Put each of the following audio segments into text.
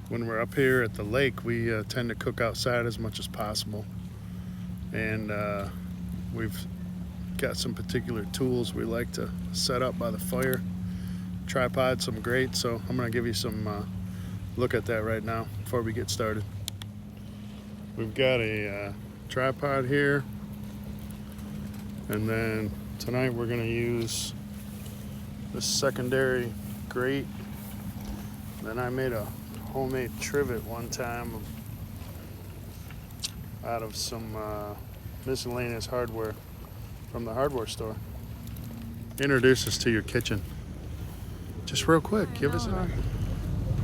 when we're up here at the lake, we tend to cook outside as much as possible. And we've got some particular tools we like to set up by the fire. Tripod, some great. So I'm gonna give you some look at that right now before we get started. We've got a tripod here. And then tonight we're gonna use this secondary grate. Then I made a homemade trivet one time out of some miscellaneous hardware from the hardware store. Introduce us to your kitchen. Just real quick, give us a...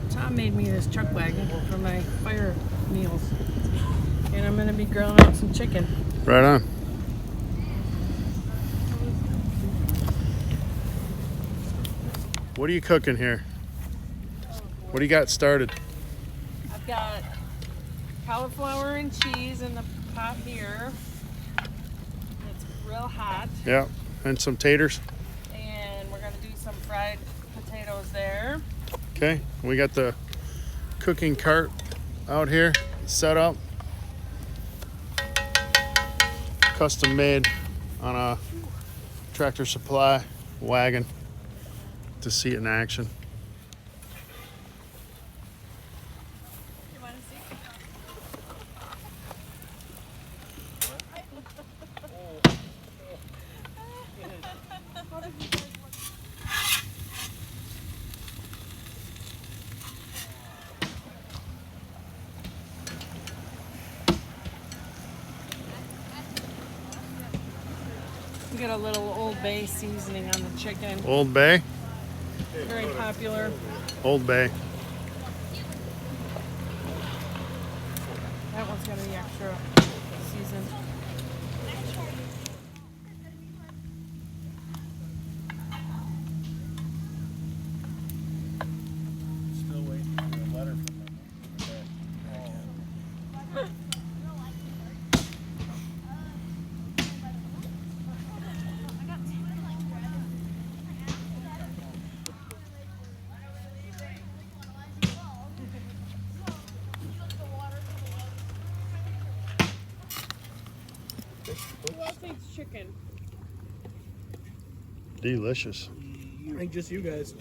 Tom made me this chuck wagon for my fire meals. And I'm gonna be grilling up some chicken. Right on. What are you cooking here? What do you got started? I've got cauliflower and cheese in the pot here. It's real hot. Yeah, and some taters. And we're gonna do some fried potatoes there. Okay, we got the cooking cart out here set up. Custom made on a Tractor Supply wagon to see it in action. You want to see? We got a little Old Bay seasoning on the chicken. Old Bay? Very popular. Old Bay. That one's gonna be extra seasoned. Still waiting for a letter from them. Who else eats chicken? Delicious. I think just you guys.